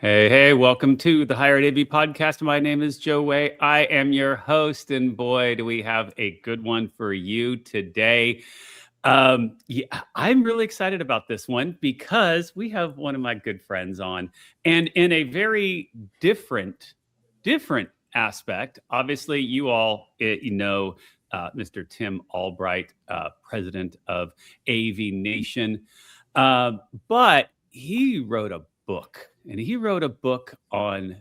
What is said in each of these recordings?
Hey, welcome to the Higher Ed AV podcast. My name is Joe Way. I am your host, and boy, do we have a good one for you today. Yeah, I'm really excited about this one because we have one of my good friends on, and in a very different aspect. Obviously, you all know Mr. Tim Albright, president of AVNation, uh, but he wrote a book, and he wrote a book on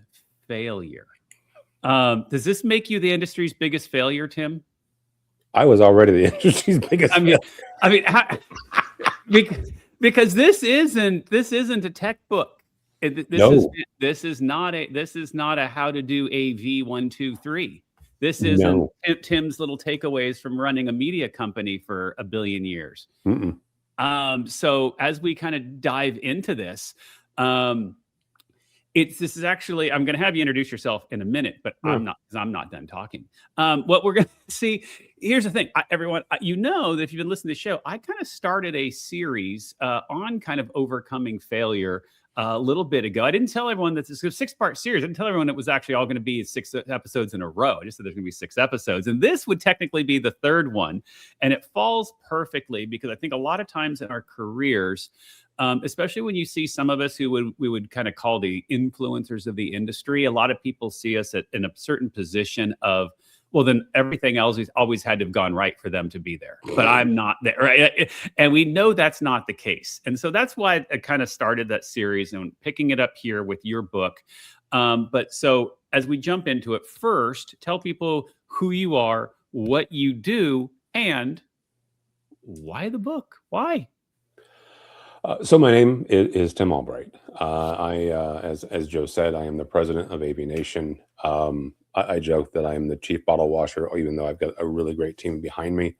failure. Does this make you the industry's biggest failure, Tim? I was already the industry's biggest I mean, failure. I mean, because this isn't a tech book. No, This is not a how to do AV 1, 2, 3. This isn't no. Tim's little takeaways from running a media company for a billion years. Mm-mm. So as we kind of dive into this, this is actually, I'm going to have you introduce yourself in a minute, but Yeah. I'm not done talking. What we're going to see, here's the thing, everyone, you know that if you've been listening to the show, I kind of started a series on kind of overcoming failure a little bit ago. I didn't tell everyone that this was a 6-part series. I didn't tell everyone it was actually all going to be 6 episodes in a row. I just said there's going to be 6 episodes. And this would technically be the 3rd one. And it falls perfectly because I think a lot of times in our careers, especially when you see some of us who we would kind of call the influencers of the industry, a lot of people see us in a certain position of, well, then everything else has always had to have gone right for them to be there, but I'm not there, right? And we know that's not the case. And so that's why I kind of started that series and picking it up here with your book. But so as we jump into it, first, tell people who you are, what you do, and why the book? Why? So my name is Tim Albright. As Joe said, I am the president of AVNation. I joke that I am the chief bottle washer, even though I've got a really great team behind me.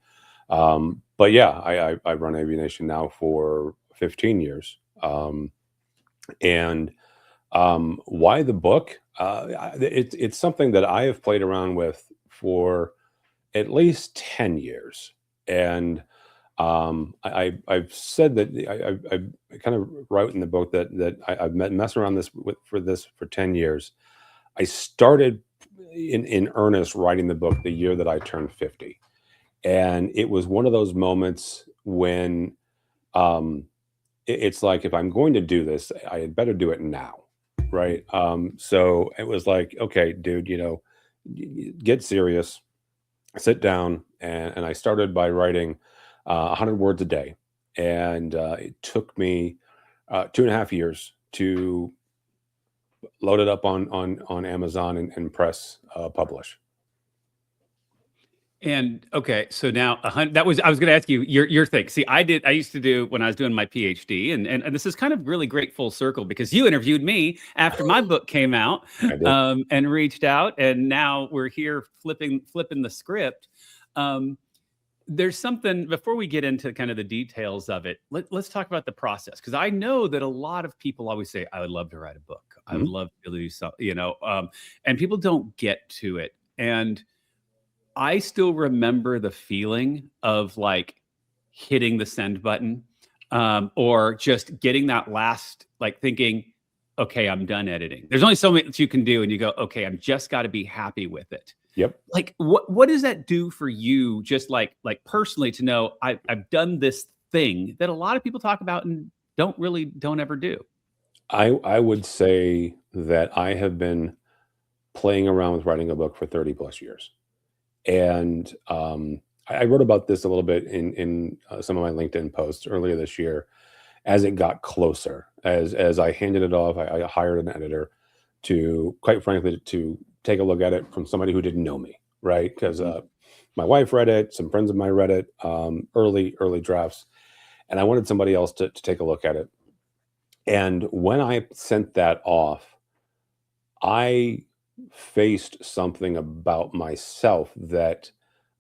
But yeah, I run AVNation now for 15 years. And why the book? It's something that I have played around with for at least 10 years. And I've said that I kind of wrote in the book that I've messed around for 10 years. I started in earnest writing the book the year that I turned 50. And it was one of those moments when it's like, if I'm going to do this, I had better do it now. Right. So it was like, okay, dude, get serious, sit down. And I started by writing 100 words a day. And it took me 2.5 years to load it up on Amazon and press publish. And okay, so now I was going to ask you your thing. See, I used to do when I was doing my PhD, and this is kind of really great full circle because you interviewed me after my book came out, and reached out, and now we're here flipping the script. There's something before we get into kind of the details of it. Let's talk about the process, because I know that a lot of people always say, "I would love to write a book. I would love to do something," and people don't get to it. And I still remember the feeling of like hitting the send button, or just getting that last, like thinking, okay, I'm done editing. There's only so much you can do, and you go, okay, I'm just got to be happy with it. Yep. Like, what does that do for you, just like personally, to know I've done this thing that a lot of people talk about and don't ever do? I would say that I have been playing around with writing a book for 30 plus years. And I wrote about this a little bit in some of my LinkedIn posts earlier this year. As it got closer, as I handed it off, I hired an editor to, quite frankly, to take a look at it from somebody who didn't know me, right? Because my wife read it, some friends of mine read it, early drafts, and I wanted somebody else to take a look at it. And when I sent that off, I faced something about myself that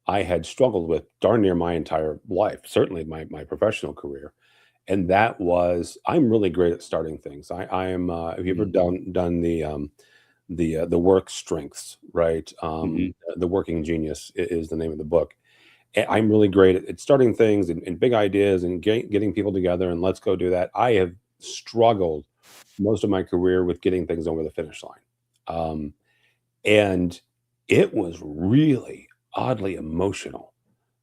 I had struggled with darn near my entire life, certainly my professional career. And that was, I'm really great at starting things. I am. Have you ever done the work strengths, right? The Working Genius is the name of the book. I'm really great at starting things and big ideas and getting people together and let's go do that. I have struggled most of my career with getting things over the finish line. And it was really oddly emotional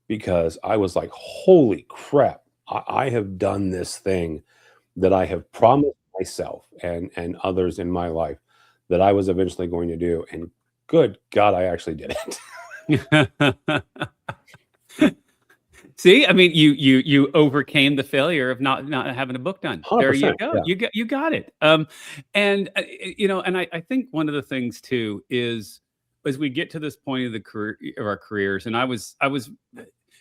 because I was like, holy crap, I have done this thing that I have promised myself and others in my life that I was eventually going to do. And good God, I actually did it. See, I mean, you overcame the failure of not having a book done. There you 100%. go. Yeah. You got it. And and I think one of the things too is as we get to this point of the career of our careers, and I was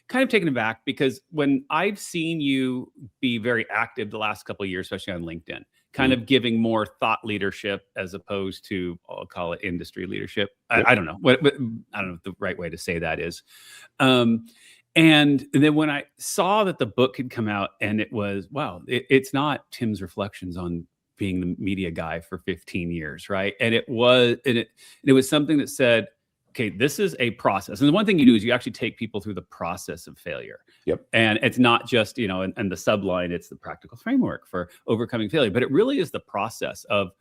kind of taken aback because when I've seen you be very active the last couple of years, especially on LinkedIn, kind of giving more thought leadership as opposed to, I'll call it industry leadership. Yep. I don't know what I don't know what the right way to say that is. And then when I saw that the book had come out and it was, wow, it's not Tim's reflections on being the media guy for 15 years, right? And it was something that said, okay, this is a process. And the one thing you do is you actually take people through the process of failure. Yep. And it's not just, and the subline, it's the practical framework for overcoming failure, but it really is the process of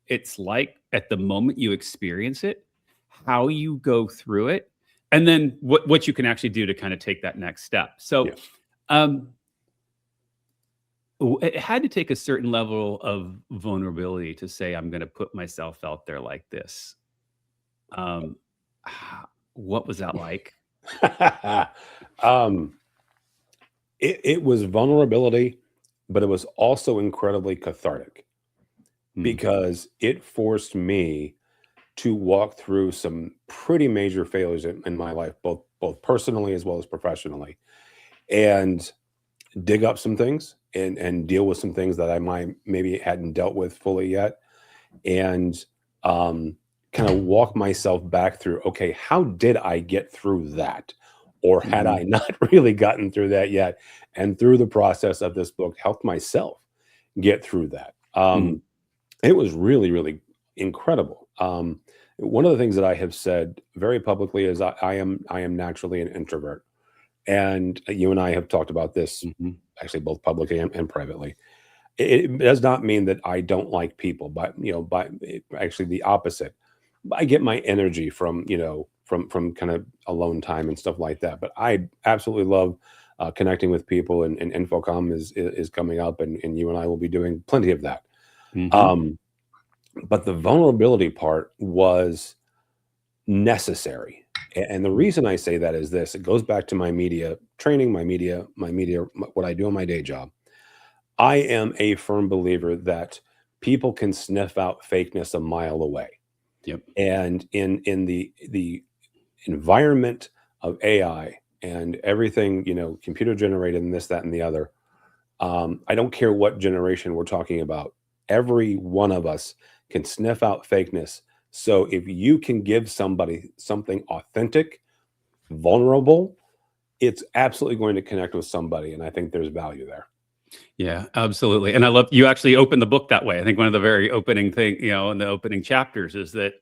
it's like at the moment you experience it, how you go through it, and then what you can actually do to kind of take that next step. So it had to take a certain level of vulnerability to say, I'm going to put myself out there like this. What was that like? It was vulnerability, but it was also incredibly cathartic because it forced me to walk through some pretty major failures in my life, both personally as well as professionally, and dig up some things and deal with some things that I maybe hadn't dealt with fully yet, and kind of walk myself back through, okay, how did I get through that? Or had I not really gotten through that yet? And through the process of this book, helped myself get through that. It was really, really incredible. One of the things that I have said very publicly is I am naturally an introvert. And you and I have talked about this actually both publicly and privately. It does not mean that I don't like people, but actually the opposite. I get my energy from kind of alone time and stuff like that. But I absolutely love connecting with people, and InfoComm is coming up, and you and I will be doing plenty of that. But the vulnerability part was necessary. And the reason I say that is this: it goes back to my media training, what I do in my day job. I am a firm believer that people can sniff out fakeness a mile away. Yep. And in the environment of AI and everything, computer generated and this, that, and the other, I don't care what generation we're talking about. Every one of us can sniff out fakeness. So if you can give somebody something authentic, vulnerable, it's absolutely going to connect with somebody. And I think there's value there. Yeah, absolutely. And I love you actually opened the book that way. I think one of the very opening thing, in the opening chapters is that,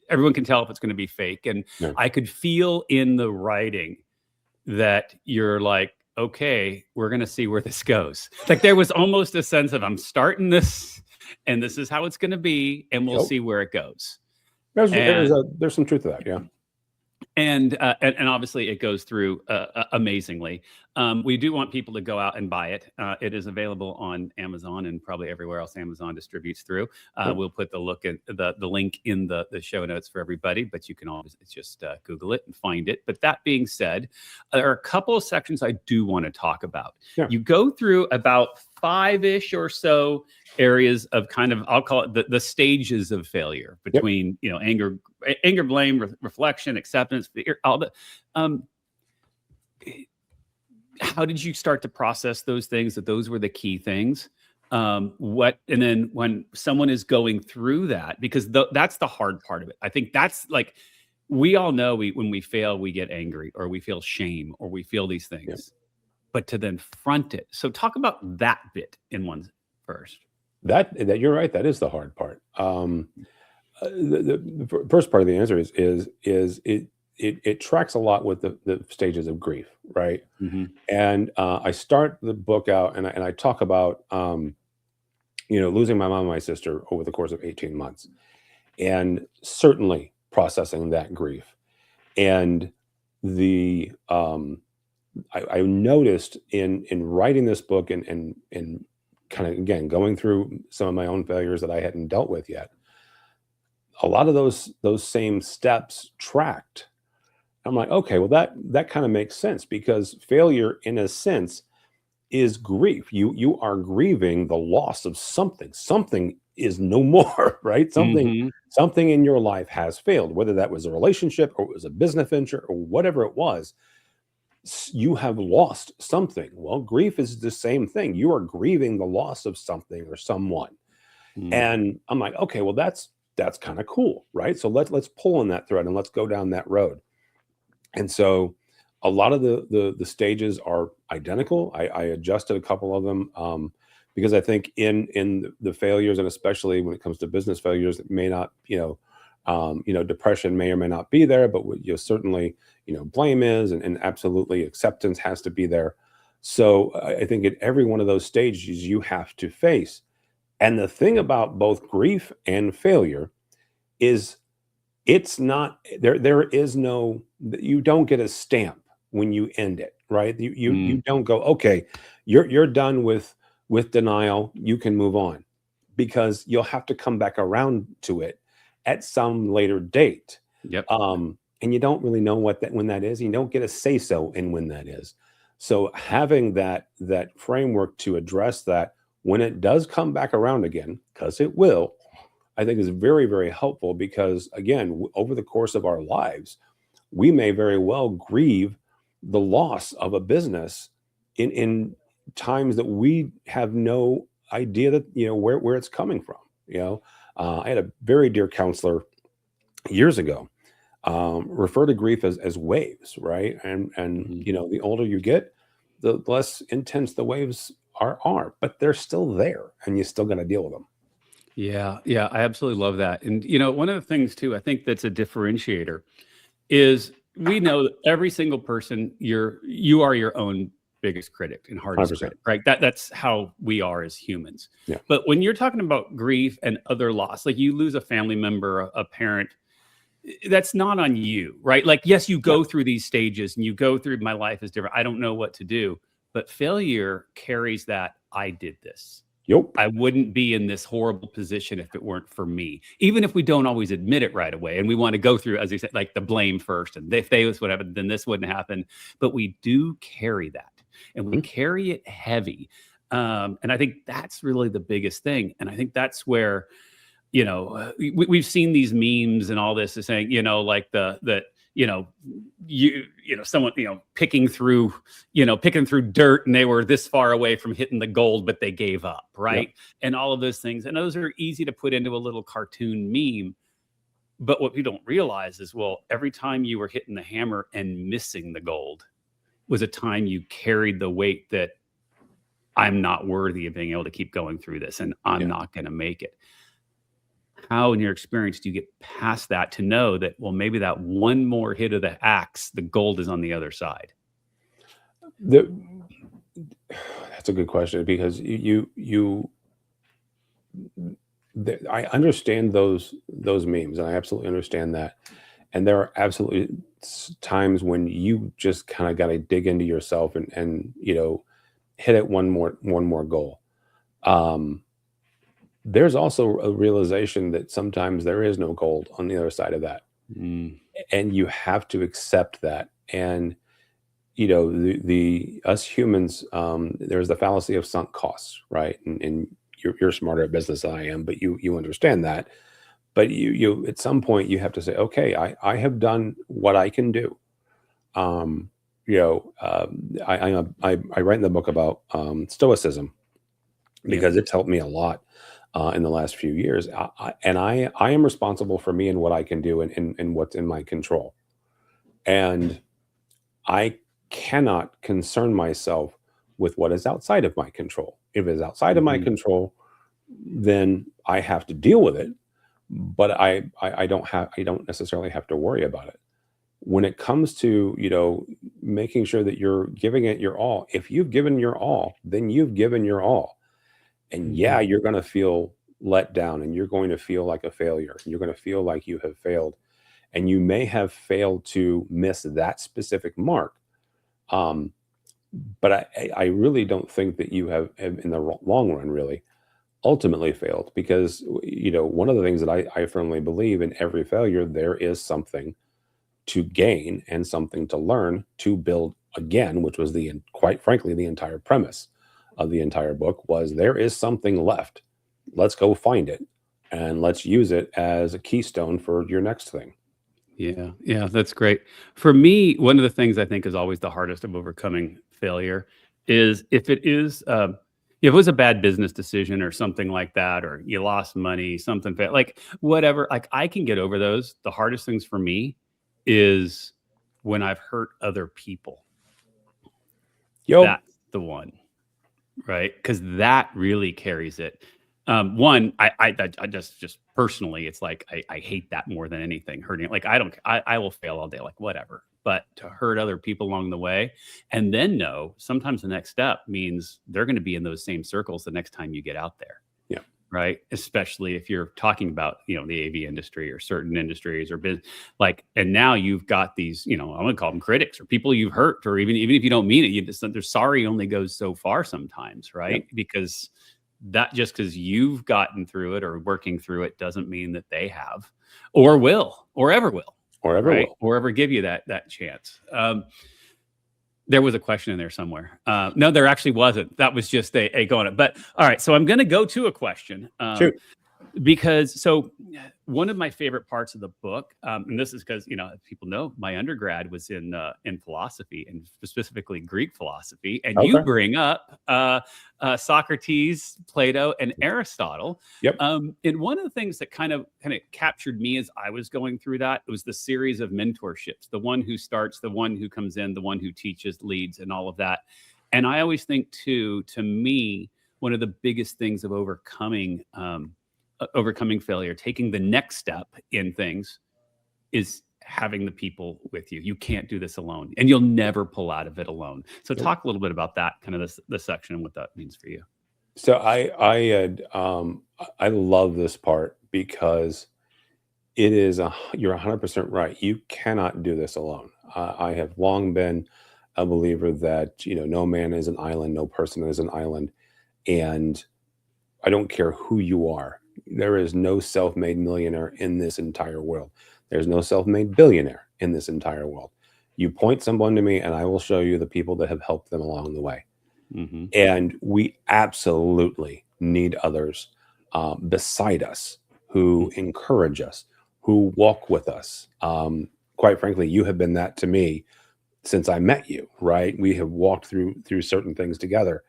everyone can tell if it's going to be fake. And I could feel in the writing that you're like, okay, we're going to see where this goes. Like there was almost a sense of, I'm starting this and this is how it's going to be, and we'll see where it goes. There's some truth to that. Yeah. And obviously it goes through amazingly. We do want people to go out and buy it. It is available on Amazon and probably everywhere else Amazon distributes through. We'll put the link in the show notes for everybody, but you can always just Google it and find it. But that being said, there are a couple of sections I do want to talk about. Yeah. You go through about 5-ish or so areas of kind of, I'll call it the stages of failure between, anger, blame, reflection, acceptance, all the, how did you start to process those things, that those were the key things? And then when someone is going through that, because that's the hard part of it. I think that's like, we all know when we fail, we get angry or we feel shame or we feel these things, but to then front it. So talk about that bit in one first. That you're right. That is the hard part. The first part of the answer is it tracks a lot with the stages of grief, right? Hmm. And I start the book out, and I talk about losing my mom and my sister over the course of 18 months, and certainly processing that grief. And the I noticed in writing this book and kind of again going through some of my own failures that I hadn't dealt with yet, a lot of those same steps tracked. I'm like, okay, well that kind of makes sense, because failure in a sense is grief. You are grieving the loss of something. Something is no more, right? Hmm. Something in your life has failed, whether that was a relationship or it was a business venture or whatever it was. You have lost something. Well, grief is the same thing. You are grieving the loss of something or someone. And I'm like, okay, well that's kind of cool, right? So let's pull on that thread and let's go down that road. And so a lot of the stages are identical. I adjusted a couple of them, because I think in the failures, and especially when it comes to business failures, it may not, depression may or may not be there, but certainly, blame is, and absolutely acceptance has to be there. So I think at every one of those stages you have to face. And the thing about both grief and failure is it's not there. There is no, you don't get a stamp when you end it, right? You don't go, okay, you're done with denial. You can move on, because you'll have to come back around to it at some later date. Yep. And you don't really know when that is. You don't get a say so in when that is. So having that framework to address that when it does come back around again, because it will, I think is very, very helpful, because again, over the course of our lives, we may very well grieve the loss of a business in times that we have no idea that, where it's coming from. I had a very dear counselor years ago refer to grief as waves, right? And Mhm. the older you get, the less intense the waves are, but they're still there, and you still got to deal with them. Yeah, yeah, I absolutely love that. And one of the things too, I think that's a differentiator is we know that every single person, you are your own biggest critic and hardest 100%. critic, right? That's how we are as humans. Yeah. But when you're talking about grief and other loss, like you lose a family member, a parent, that's not on you, right? Like, yes, you Yeah. go through these stages and you go through, my life is different, I don't know what to do. But failure carries that, I did this. Yep. I wouldn't be in this horrible position if it weren't for me. Even if we don't always admit it right away, and we want to go through, as you said, like the blame first, and if they was what happened, then this wouldn't happen. But we do carry that, and we Mhm. carry it heavy. And I think that's really the biggest thing. And I think that's where, we've seen these memes and all this is saying, like that, you know, someone, picking through dirt, and they were this far away from hitting the gold, but they gave up, right? Yep. And all of those things. And those are easy to put into a little cartoon meme. But what we don't realize is, well, every time you were hitting the hammer and missing the gold was a time you carried the weight that I'm not worthy of being able to keep going through this, and I'm Yeah. not going to make it. How, in your experience, do you get past that to know that, well, maybe that one more hit of the axe, the gold is on the other side? The, that's a good question, because I understand those memes, and I absolutely understand that. And there are absolutely times when you just kind of got to dig into yourself and hit it one more goal. Um, there's also a realization that sometimes there is no gold on the other side of that, Mm. and you have to accept that. And the us humans, there's the fallacy of sunk costs, right? And you're smarter at business than I am, but you understand that. But you at some point you have to say, okay, I have done what I can do. um I write in the book about stoicism, Yep. because it's helped me a lot in the last few years. I am responsible for me and what I can do, and what's in my control. And I cannot concern myself with what is outside of my control. If it's outside of my Mhm. control, then I have to deal with it. But I don't necessarily have to worry about it. when it comes to, making sure that you're giving it your all, if you've given your all, then you've given your all. And Mhm. yeah, you're going to feel let down, and you're going to feel like a failure. You're going to feel like you have failed, and you may have failed to miss that specific mark. Um, but I really don't think that you have in the long run really ultimately failed, because one of the things that I firmly believe, in every failure there is something to gain and something to learn to build again, which was quite frankly the entire premise of the entire book. Was there is something left, let's go find it, and let's use it as a keystone for your next thing. Yeah, yeah, that's great. For me, one of the things I think is always the hardest of overcoming failure is if it was a bad business decision or something like that, or you lost money, something like whatever. Like I can get over those. The hardest things for me is when I've hurt other people. Yo. That's the one. Right, because that really carries it. One, I just personally, it's like I hate that more than anything, hurting it. Like, I will fail all day, like, whatever, but to hurt other people along the way, and then know sometimes the next step means they're gonna be in those same circles the next time you get out there. Yeah. Right? Especially if you're talking about, the AV industry or certain industries or business, like, and now you've got these, I'm gonna call them critics or people you've hurt, or even if you don't mean it, they're sorry only goes so far sometimes, Yep. right? Because that just because you've gotten through it or working through it doesn't mean that they have or will or ever will, Or ever right? will. Or ever give you that chance. There was a question in there somewhere. No, there actually wasn't. That was just a go on it. But all right, so I'm going to go to a question. Shoot. Because one of my favorite parts of the book, and this is because as people know, my undergrad was in philosophy, and specifically Greek philosophy, and you Okay. bring up Socrates, Plato, and Aristotle. Yep. And one of the things that kind of captured me as I was going through that, it was the series of mentorships: the one who starts, the one who comes in, the one who teaches, leads, and all of that. And I always think too, to me, one of the biggest things of overcoming failure, taking the next step in things, is having the people with you. You can't do this alone, and you'll never pull out of it alone. So Nope. talk a little bit about that, kind of this section and what that means for you. So I love this part, because you're 100% right. You cannot do this alone. I have long been a believer that no man is an island, no person is an island, and I don't care who you are. There is no self-made millionaire in this entire world. There's no self-made billionaire in this entire world. You point someone to me, and I will show you the people that have helped them along the way. Mm-hmm. And we absolutely need others beside us who encourage us, who walk with us. Quite frankly, you have been that to me since I met you. Right? We have walked through certain things together.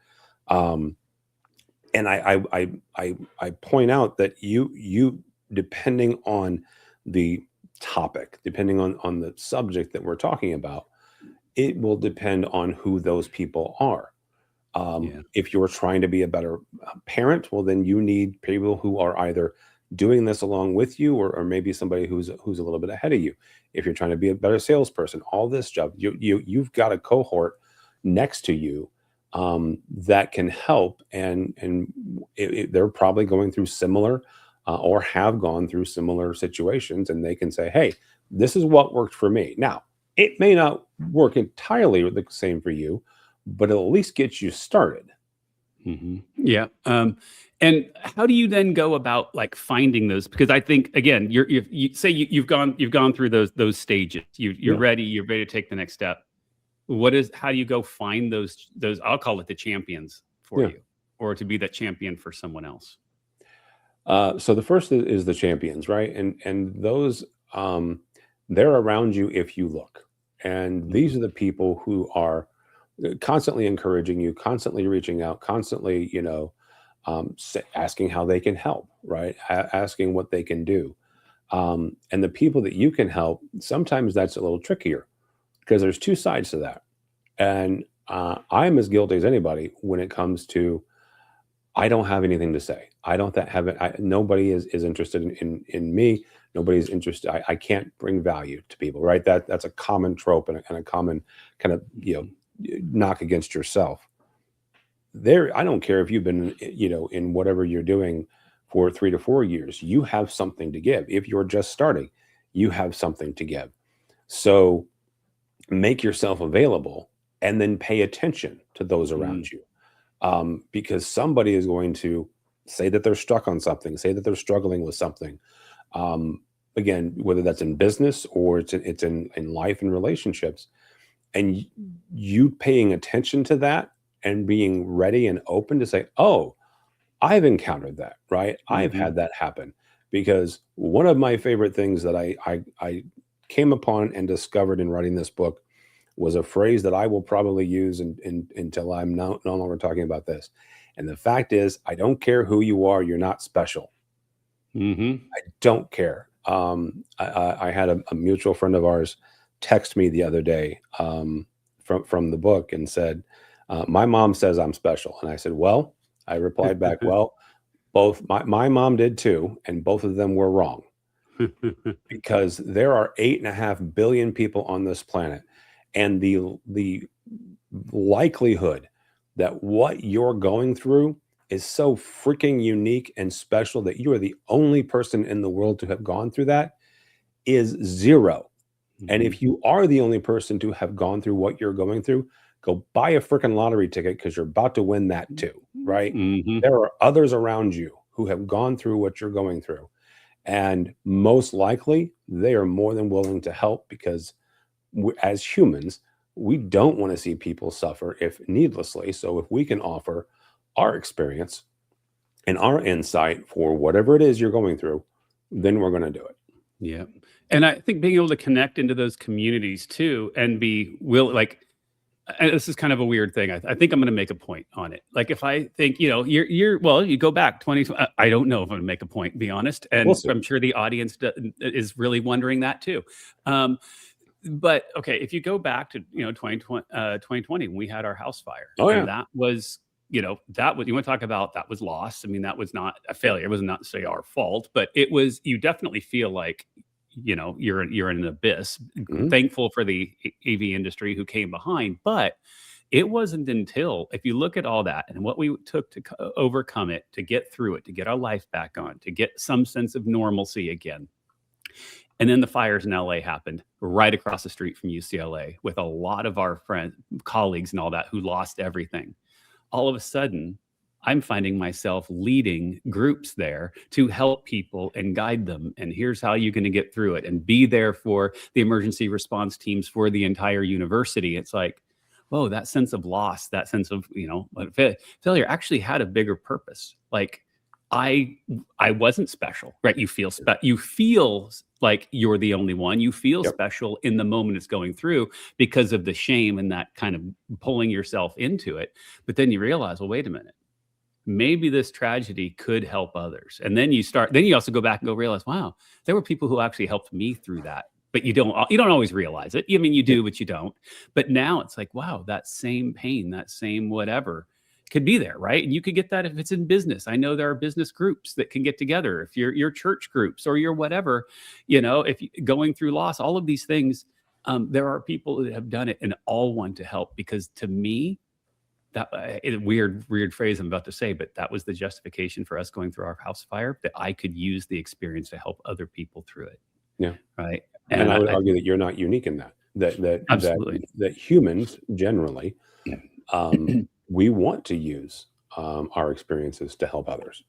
And I point out that you depending on the topic, depending on the subject that we're talking about, it will depend on who those people are. Yeah. If you're trying to be a better parent, well, then you need people who are either doing this along with you, or maybe somebody who's a little bit ahead of you. If you're trying to be a better salesperson, all this stuff, you've got a cohort next to you that can help, and they're probably going through similar or have gone through similar situations, and they can say, "Hey, this is what worked for me." Now, it may not work entirely the same for you, but it'll at least get you started. Mm-hmm. Yeah. And how do you then go about like finding those? Because I think again, you say you've gone through those stages. You're Yeah, ready. You're ready to take the next step. How do you go find those? I'll call it the champions for yeah. you, or to be that champion for someone else. So the first is the champions, right? And those they're around you if you look, and these Mhm. are the people who are constantly encouraging you, constantly reaching out, constantly, asking how they can help, right? Asking what they can do. And the people that you can help, sometimes that's a little trickier, because there's two sides to that. And I'm as guilty as anybody when it comes to, I don't have anything to say. I don't have it. Nobody is interested in me. Nobody's interested. I can't bring value to people, right? That's a common trope and a common kind of, knock against yourself. I don't care if you've been, in whatever you're doing for 3 to 4 years, you have something to give. If you're just starting, you have something to give. So make yourself available and then pay attention to those around you. Because somebody is going to say that they're stuck on something, say that they're struggling with something. Again, whether that's in business or it's in life and relationships, and you paying attention to that and being ready and open to say, oh, I've encountered that, right? I've had that happen. Because one of my favorite things that I came upon and discovered in writing this book was a phrase that I will probably use until I'm no longer talking about this. And the fact is, I don't care who you are, you're not special. I don't care. I had a mutual friend of ours text me the other day from the book and said, my mom says I'm special. And I said, well, I replied back, well, both my mom did too, and both of them were wrong. Because there are 8.5 billion people on this planet, and the likelihood that what you're going through is so freaking unique and special that you are the only person in the world to have gone through that is zero. And if you are the only person to have gone through what you're going through, go buy a freaking lottery ticket, because you're about to win that too, right? There are others around you who have gone through what you're going through. And most likely, they are more than willing to help, because as humans, we don't want to see people suffer if needlessly. So if we can offer our experience and our insight for whatever it is you're going through, then we're going to do it. Yeah. And I think being able to connect into those communities too, and be this is kind of a weird thing. I think I'm going to make a point on it. Like, if I think, you go back 20, I don't know if I'm going to make a point, to be honest. And We'll see. I'm sure the audience is really wondering that too. But okay, if you go back to, 2020, when we had our house fire, and that was, you want to talk about, that was loss. I mean, that was not a failure. It was not, say, our fault, but it was, you definitely feel like, you're in an abyss. Thankful for the AV industry who came behind, but it wasn't until, if you look at all that and what we took to overcome it, to get through it, to get our life back on, to get some sense of normalcy again. And then the fires in LA happened right across the street from UCLA, with a lot of our friends, colleagues and all that, who lost everything. All of a sudden, I'm finding myself leading groups there to help people and guide them. And here's how you're going to get through it, and be there for the emergency response teams for the entire university. It's like, whoa, that sense of loss, that sense of, failure actually had a bigger purpose. Like, I wasn't special, right? You feel like you're the only one. You feel special in the moment it's going through, because of the shame and that kind of pulling yourself into it. But then you realize, well, wait a minute, maybe this tragedy could help others. And then you also go back and realize, wow, there were people who actually helped me through that. But you don't always realize it. I mean, you do, but you don't. But now it's like, wow, that same pain, that same whatever could be there, right? And you could get that if it's in business. I know there are business groups that can get together. If your church groups or your whatever, if you're going through loss, all of these things, there are people that have done it and all want to help. Because to me, that weird phrase I'm about to say, but that was the justification for us going through our house fire, that I could use the experience to help other people through it. Yeah. Right. And I would argue that you're not unique in that Absolutely. that humans generally, we want to use our experiences to help others.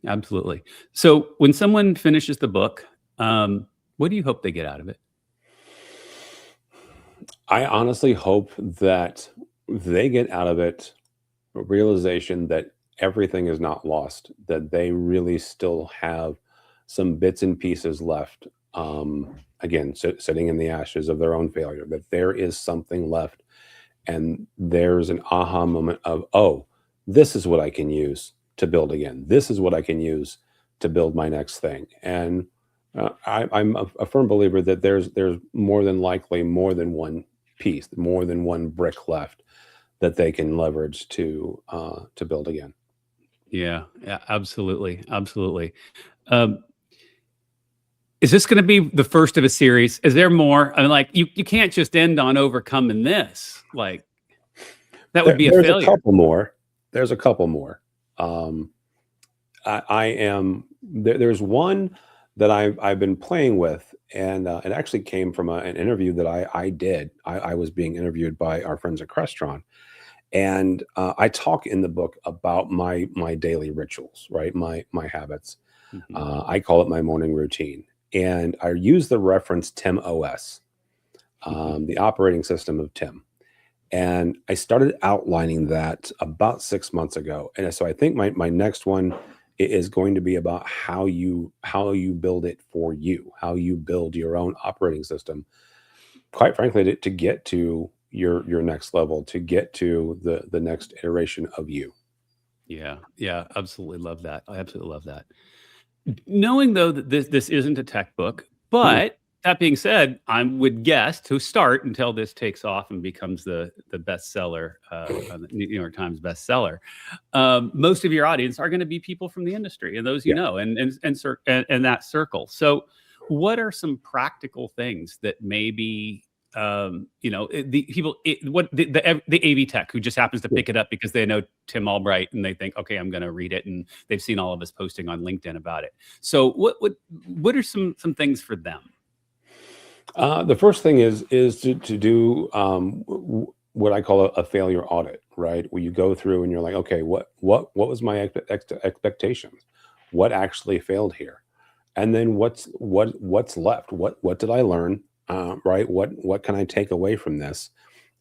Absolutely. So when someone finishes the book, what do you hope they get out of it? I honestly hope that they get out of it a realization that everything is not lost, that they really still have some bits and pieces left. Again, sitting in the ashes of their own failure, that there is something left, and there's an aha moment of, oh, this is what I can use to build again. This is what I can use to build my next thing. And I'm a firm believer that there's more than likely more than one piece, more than one brick left that they can leverage to build again. Yeah, absolutely. Is this going to be the first of a series? Is there more? I mean, like you can't just end on overcoming this. Like that would be a There's a failure. couple more. There's a couple more. Um, I am there's one that I've been playing with, and it actually came from an interview that I did. I was being interviewed by our friends at Crestron, and I talk in the book about my daily rituals, right? My habits. Mhm. I call it my morning routine, and I use the reference Tim OS, the operating system of Tim. And I started outlining that about 6 months ago. And so I think my next one is going to be about how you build it for you, how you build your own operating system, quite frankly, to get to your next level, to get to the next iteration of you. Yeah, yeah, absolutely love that. I absolutely love that. Knowing though that this isn't a tech book, Mm, but that being said, I would guess to start until this takes off and becomes the bestseller, the New York Times bestseller. Most of your audience are going to be people from the industry and those yeah. and that circle. So, what are some practical things that maybe the people the AV tech who just happens to Yeah. pick it up because they know Tim Albright and they think, okay, I'm going to read it, and they've seen all of us posting on LinkedIn about it. So, what are some things for them? The first thing is to do what I call a failure audit, right? Where you go through and you're like, okay, what was my expectations? What actually failed here? And then what's left? What did I learn? Right? What can I take away from this?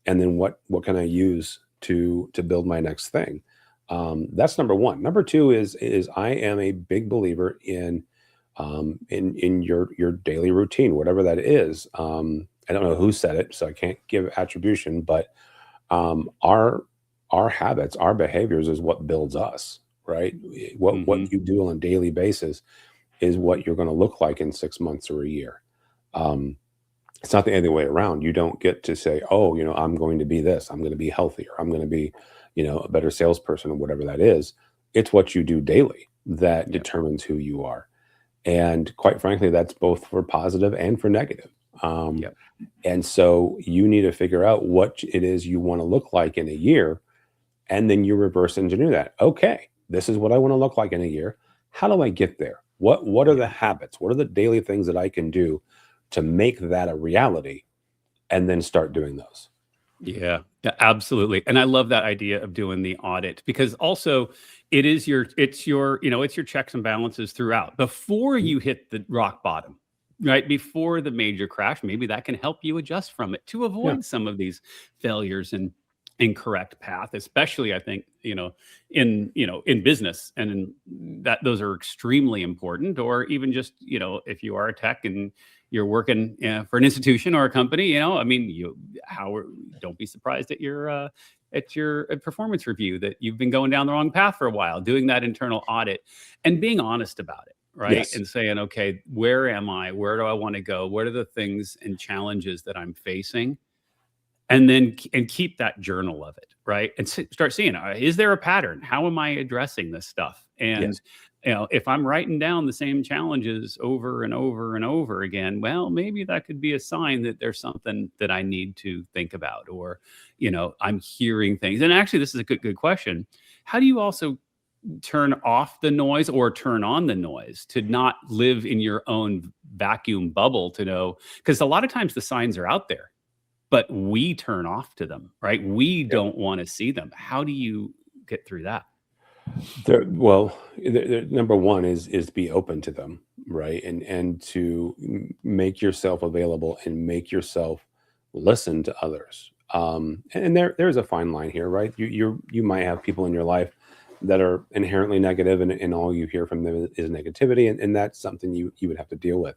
And then what can I use to build my next thing? That's number one. Number two is I am a big believer in your daily routine, whatever that is. I don't know who said it, so I can't give attribution, but our habits, our behaviors is what builds us, right? What Hmm. you do on a daily basis is what you're going to look like in 6 months or a year. Um, it's not the other way around. You don't get to say, oh, I'm going to be this. I'm going to be healthier. I'm going to be, a better salesperson or whatever that is. It's what you do daily that Yep. determines who you are. And quite frankly, that's both for positive and for negative. Um, Yep. and so you need to figure out what it is you want to look like in a year, and then you reverse engineer that. Okay, this is what I want to look like in a year. How do I get there? What are the Yeah. habits? What are the daily things that I can do to make that a reality? And then start doing those. Yeah, yeah, absolutely. And I love that idea of doing the audit because also it's your checks and balances throughout before Mhm. you hit the rock bottom, right? Before the major crash, maybe that can help you adjust from it to Yeah. avoid some of these failures and incorrect path, especially I think, in business and that those are extremely important, or even just, if you are a tech and you're working for an institution or a company, I mean, don't be surprised at your performance review that you've been going down the wrong path for a while. Doing that internal audit and being honest about it, right? Yes. And saying, okay, where am I? Where do I want to go? What are the things and challenges that I'm facing? And then and keep that journal of it, right? And start seeing, is there a pattern? How am I addressing this stuff? And Yes. if I'm writing down the same challenges over and over and over again, well, maybe that could be a sign that there's something that I need to think about, or I'm hearing things. And actually, this is a good question. How do you also turn off the noise or turn on the noise to not live in your own vacuum bubble to know? Because a lot of times the signs are out there, but we turn off to them, right? We Yep. don't want to see them. How do you get through that? Well, number one is be open to them, right? And to make yourself available and make yourself listen to others. And there's a fine line here, right? You might have people in your life that are inherently negative, and all you hear from them is negativity, and that's something you would have to deal with.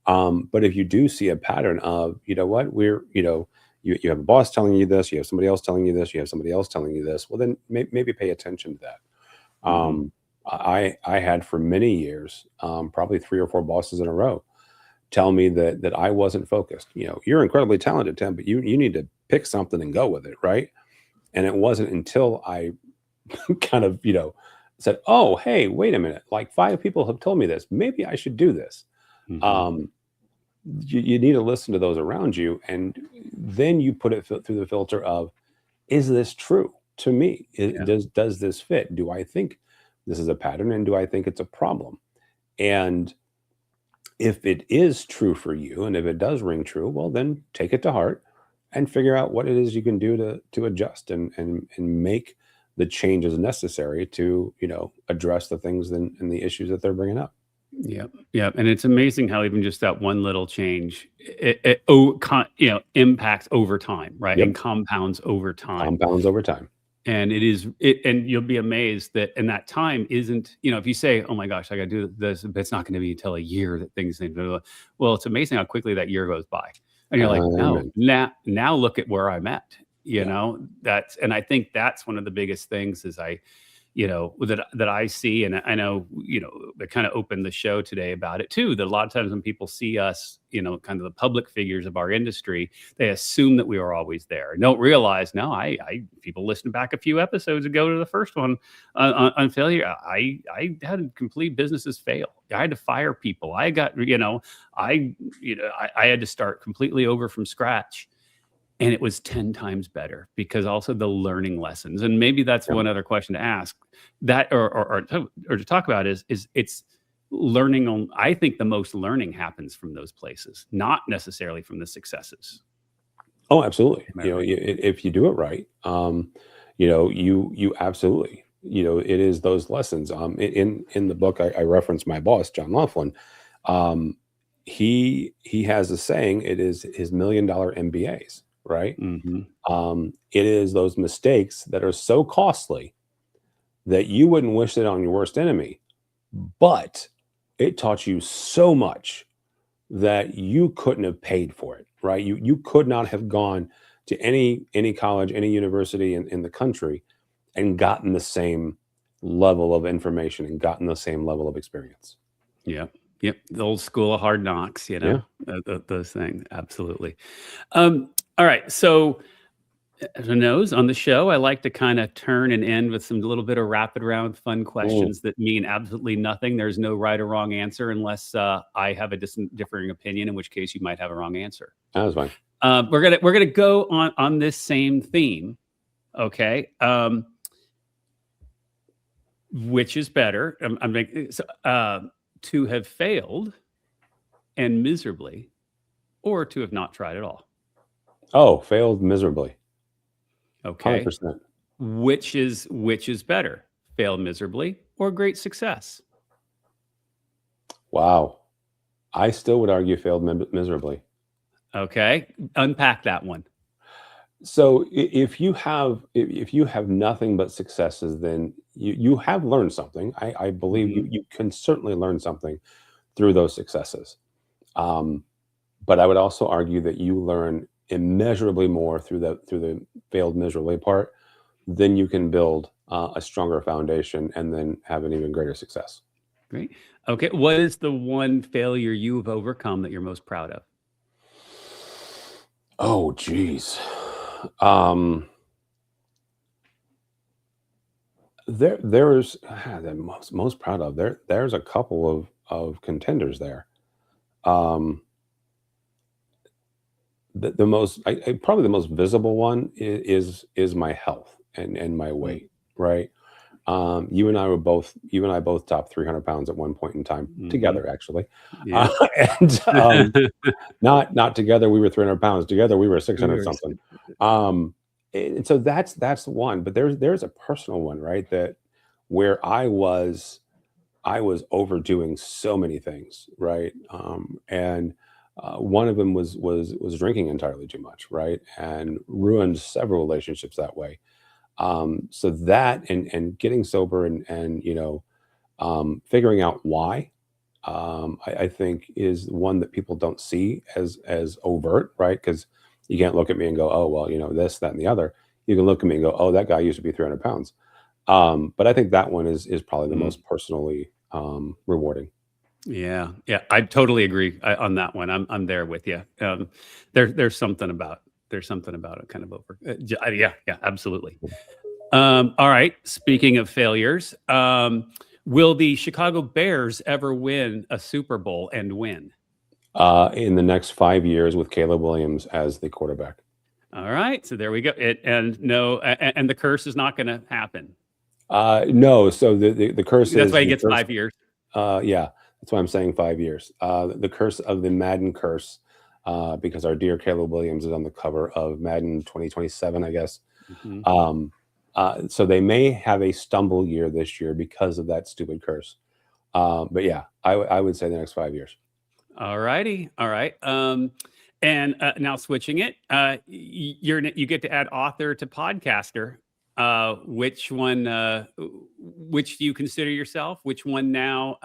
But if you do see a pattern of, what, you have a boss telling you this, you have somebody else telling you this, you have somebody else telling you this, well, then maybe pay attention to that. Hmm. I had for many years, probably 3 or 4 bosses in a row, tell me that I wasn't focused. You're incredibly talented, Tim, but you need to pick something and go with it, right? And it wasn't until I kind of, said, "Oh, hey, wait a minute! Like 5 people have told me this. Maybe I should do this." Mhm. You need to listen to those around you, and then you put it through the filter of, is this true to me? Yeah. Does this fit? Do I think this is a pattern, and do I think it's a problem? And if it is true for you, and if it does ring true, well, then take it to heart and figure out what it is you can do to adjust and make the changes necessary to address the things and the issues that they're bringing up. Yep. Yep. And it's amazing how even just that one little change, impacts over time, right? Yep, And compounds over time. compounds over time. And and you'll be amazed that, and that time isn't, if you say, oh my gosh, I got to do this, but it's not going to be until a year that things, well, it's amazing how quickly that year goes by. And you're like, no, Amen. now look at where I'm at, Yeah. and I think that's one of the biggest things is that I see, and I know, I kind of opened the show today about it too, that a lot of times when people see us, kind of the public figures of our industry, they assume that we are always there and don't realize, no, people listen back a few episodes ago to the first one on failure. I had complete businesses fail. I had to fire people. I got, I had to start completely over from scratch. And it was 10 times better because also the learning lessons. And maybe that's Yep. one other question to ask that or to talk about is it's learning on. I think the most learning happens from those places, not necessarily from the successes. Oh, absolutely. Am I right? If you do it right, you absolutely, it is those lessons. In the book, I reference my boss, John Laughlin. Um, he has a saying. It is his $1 million MBAs, right? Mhm. It is those mistakes that are so costly that you wouldn't wish it on your worst enemy, but it taught you so much that you couldn't have paid for it, right? You could not have gone to any college, any university in the country and gotten the same level of information and gotten the same level of experience. Yep. Yep. The old school of hard knocks, Yeah. those things. Absolutely. All right. So, who knows? On the show, I like to kind of turn and end with some little bit of rapid round fun Mm, questions that mean absolutely nothing. There's no right or wrong answer unless I have a differing opinion, in which case you might have a wrong answer. that was fine. We're gonna go on this same theme. Okay. Which is better? I'm making so, to have failed and miserably, or to have not tried at all. Oh, failed miserably. Okay. 100%. Which is better? Fail miserably or great success? Wow. I still would argue failed miserably. Okay. Unpack that one. So if you have nothing but successes, then you have learned something. I believe Mhm. you can certainly learn something through those successes. Um, but I would also argue that you learn immeasurably more through the failed miserably part than you can build a stronger foundation and then have an even greater success. Great. Okay. What is the one failure you've overcome that you're most proud of? Oh, geez. Um, there's the most proud of there's a couple of contenders there. Um, the most probably the most visible one is my health and my Mm, weight, right? You and I both topped 300 pounds at one point in time mhm. together, actually. Uh, Yeah. and not together, we were 300 pounds. Together, we were 600 Yours. something. Um, and so that's one. But there's a personal one, right? That where I was overdoing so many things, right? And one of them was drinking entirely too much, right? And ruined several relationships that way. So that and getting sober and figuring out why, I think is one that people don't see as overt, right? Because you can't look at me and go, oh well, this, that, and the other. You can look at me and go, oh, that guy used to be 300 pounds. But I think that one is probably the Mm. most personally rewarding. Yeah, yeah, I totally agree on that one. I'm there with you. There's something about it kind of over. Yeah, yeah, absolutely. All right. Speaking of failures, will the Chicago Bears ever win a Super Bowl and win? In the next 5 years with Caleb Williams as the quarterback. All right, so there we go. And the curse is not going to happen. No, so the curse That's is why he gets 5 years. Yeah, that's why I'm saying 5 years. The curse of the Madden curse, because our dear Caleb Williams is on the cover of Madden 2027, I guess. So they may have a stumble year this year because of that stupid curse. But yeah, I would say the next 5 years. All righty. All right. And now switching it, you get to add author to podcaster. Which one? Which do you consider yourself? Which one now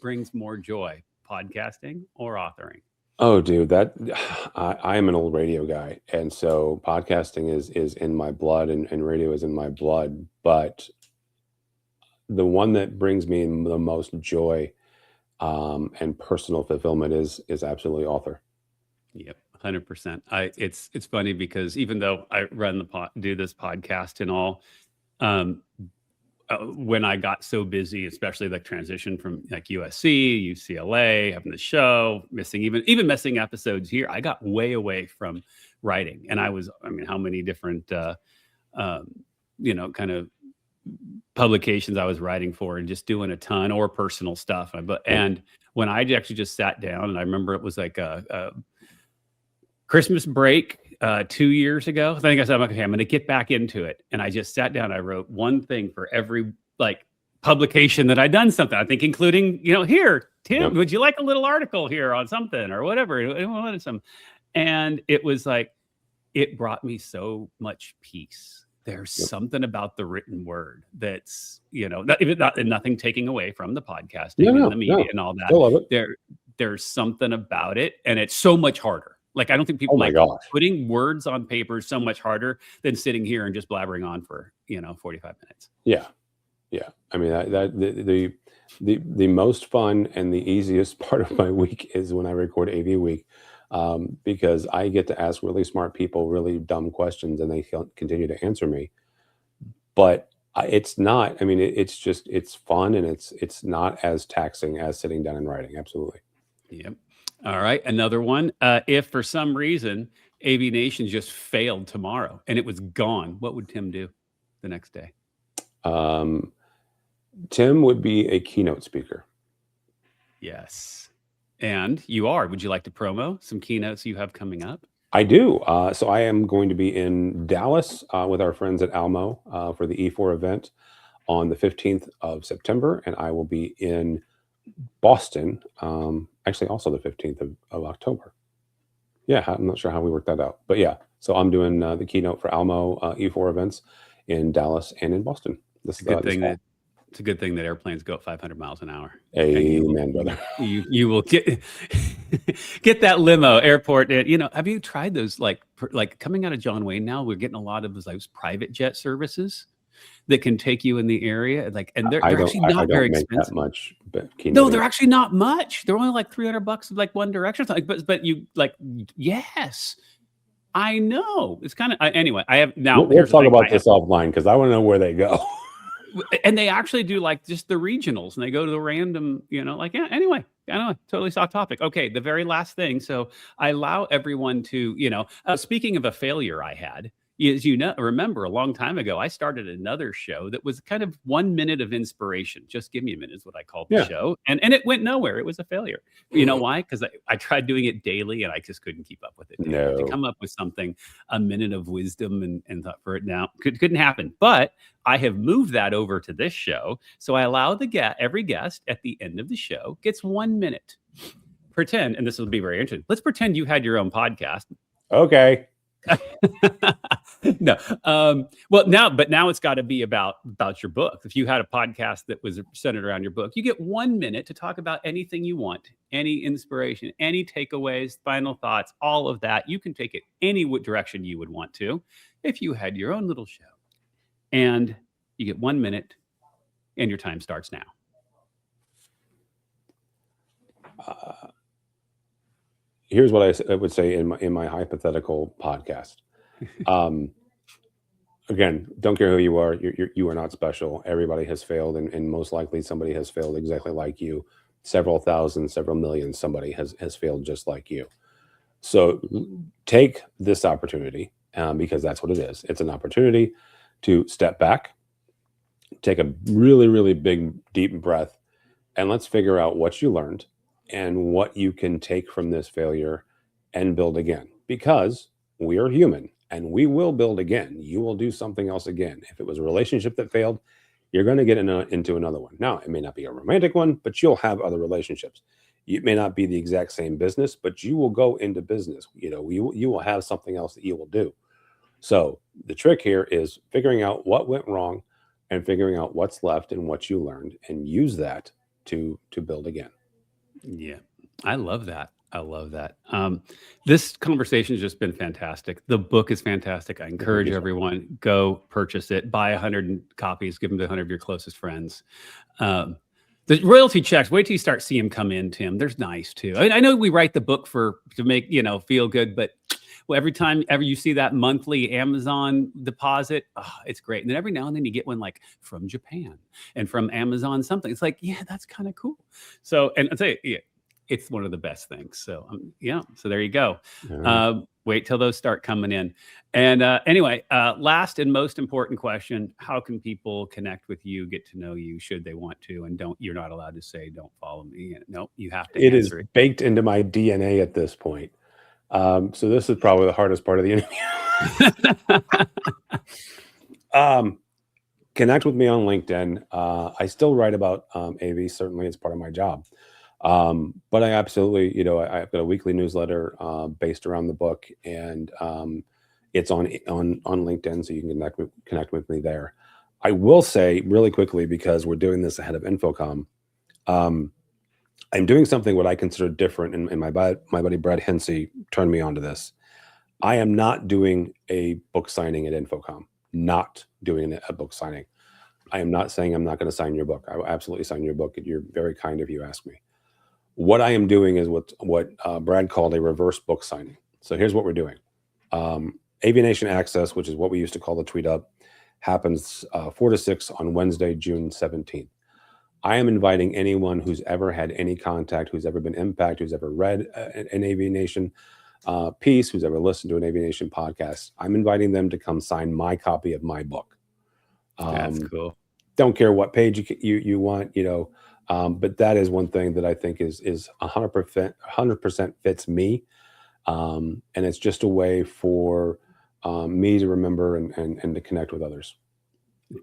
brings more joy, podcasting or authoring? Oh, dude, I am an old radio guy, and so podcasting is in my blood, and radio is in my blood. But the one that brings me the most joy and personal fulfillment is absolutely author. Yep, 100%. It's funny because even though I do this podcast and all, when I got so busy, especially like transition from like USC, UCLA, having the show, even missing episodes here, I got way away from writing. And how many different, kind of publications I was writing for and just doing a ton or personal stuff. And when I actually just sat down, and I remember it was like a Christmas break 2 years ago. I think I said, okay, I'm going to get back into it. And I just sat down. I wrote one thing for every like publication that I'd done something. I think including, here, Tim, would you like a little article here on something or whatever? And it was like, it brought me so much peace. There's something about the written word that's, nothing taking away from the podcasting and the media and all that. I love it. There's something about it, and it's so much harder. Like, I don't think people putting words on paper is so much harder than sitting here and just blabbering on for 45 minutes. Yeah. I mean, the most fun and the easiest part of my week is when I record AV Week, because I get to ask really smart people really dumb questions, and they continue to answer me. But it's not. I mean, it's fun, and it's not as taxing as sitting down and writing. Absolutely. Yep. All right. Another one. If for some reason AVNation just failed tomorrow and it was gone, what would Tim do the next day? Tim would be a keynote speaker. Yes. And you are. Would you like to promo some keynotes you have coming up? I do. So I am going to be in Dallas with our friends at Almo for the E4 event on the 15th of September. And I will be in Boston, actually also the 15th of October. Yeah, I'm not sure how we worked that out. But yeah, so I'm doing the keynote for Almo E4 events in Dallas and in Boston. It's a good thing that airplanes go at 500 miles an hour. Amen, brother. You will get that limo airport. Have you tried those? Like coming out of John Wayne now, we're getting a lot of those private jet services that can take you in the area. And they're actually not very expensive. That much. No, they're actually not much. They're only like $300 like one direction. But you yes. I know. It's kind of anyway. I have now. We'll talk about this offline because I want to know where they go. And they actually do like just the regionals, and they go to the random, anyway, I know, totally off topic. Okay. The very last thing. So I allow everyone to, speaking of a failure I had, as remember a long time ago, I started another show that was kind of 1 minute of inspiration. Just give me a minute is what I called the show. And it went nowhere. It was a failure. You know why? Because I tried doing it daily and I just couldn't keep up with it. No. To come up with something, a minute of wisdom and thought for it now couldn't happen. But I have moved that over to this show. So I allow every guest at the end of the show gets 1 minute. Pretend, and this will be very interesting. Let's pretend you had your own podcast. Okay. No. Well, now it's got to be about your book. If you had a podcast that was centered around your book, you get 1 minute to talk about anything you want, any inspiration, any takeaways, final thoughts, all of that. You can take it any direction you would want to if you had your own little show. And you get 1 minute and your time starts now. Here's what I would say in my hypothetical podcast. Again, don't care who you are. You are not special. Everybody has failed, and most likely somebody has failed exactly like you. several thousand, several million, somebody has failed just like you. So take this opportunity, because that's what it is. It's an opportunity to step back, take a really, really big, deep breath, and let's figure out what you learned and what you can take from this failure and build again. Because we are human and we will build again. You will do something else again. If it was a relationship that failed, you're going to get into another one. Now, it may not be a romantic one, but you'll have other relationships. It may not be the exact same business, but you will go into business. You will have something else that you will do. So the trick here is figuring out what went wrong and figuring out what's left and what you learned, and use that to build again. Yeah, I love that. I love that. This conversation has just been fantastic. The book is fantastic. I encourage everyone, go purchase it, buy 100 copies, give them to 100 of your closest friends. The royalty checks, wait till you start seeing them come in, Tim. They're nice too. I know we write the book to make, feel good, but every time you see that monthly Amazon deposit, it's great. And then every now and then you get one like from Japan and from Amazon something. It's like, yeah, that's kind of cool. So, and I'll tell you, yeah, it's one of the best things. So so there you go. Wait till those start coming in. And anyway, last and most important question, how can people connect with you, get to know you, should they want to? And you're not allowed to say, don't follow me. No, you have to answer it. Is baked into my DNA at this point. So this is probably the hardest part of the interview. Connect with me on LinkedIn. I still write about AV. Certainly, it's part of my job. But I absolutely, I've got a weekly newsletter based around the book, and it's on LinkedIn, so you can connect with me there. I will say really quickly, because we're doing this ahead of InfoComm, I'm doing something what I consider different, and my buddy Brad Hensey turned me onto this. I am not doing a book signing at InfoComm. Not doing a book signing. I am not saying I'm not going to sign your book. I will absolutely sign your book. You're very kind if you ask me. What I am doing is what Brad called a reverse book signing. So here's what we're doing. AVNation Access, which is what we used to call the Tweet Up, happens 4 to 6 on Wednesday, June 17th. I am inviting anyone who's ever had any contact, who's ever been impacted, who's ever read an AVNation piece, who's ever listened to an AVNation podcast. I'm inviting them to come sign my copy of my book. That's cool. Don't care what page you want, but that is one thing that I think is 100% fits me. And it's just a way for me to remember and to connect with others.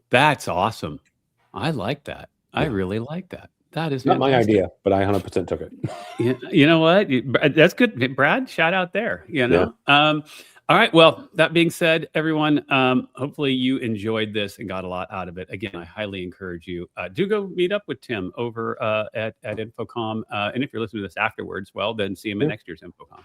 That's awesome. I like that. I really like that. That is not my idea, but I 100% took it. You know what? That's good, Brad. Shout out there. Yeah. All right. Well, that being said, everyone, hopefully you enjoyed this and got a lot out of it. Again, I highly encourage you do go meet up with Tim over at InfoComm. And if you're listening to this afterwards, well, then see him at next year's InfoComm.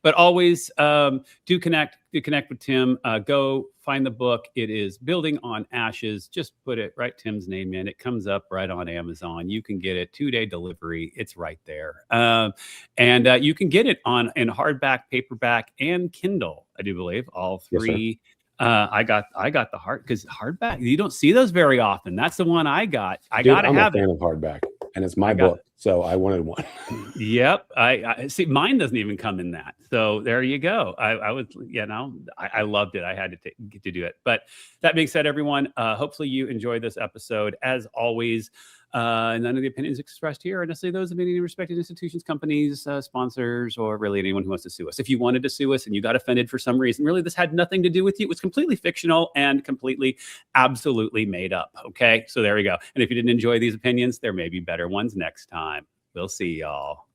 But always do connect with Tim. Go find the book. It is Building on Ashes. Just write Tim's name in. It comes up right on Amazon. You can get it 2-day delivery. It's right there. And you can get it in hardback, paperback, and Kindle, I do believe, all three. Yes, I got the because hardback, you don't see those very often. That's the one I got. I'm a fan of hardback, and it's my book, so I wanted one. Yep. I see. Mine doesn't even come in that. So there you go. I was, I loved it. I had to get to do it. But that being said, everyone, hopefully you enjoyed this episode. As always, none of the opinions expressed here are necessarily those of any respected institutions, companies, sponsors, or really anyone who wants to sue us. If you wanted to sue us and you got offended for some reason, really this had nothing to do with you. It was completely fictional and absolutely made up. Okay, so there we go. And if you didn't enjoy these opinions, there may be better ones next time. We'll see y'all.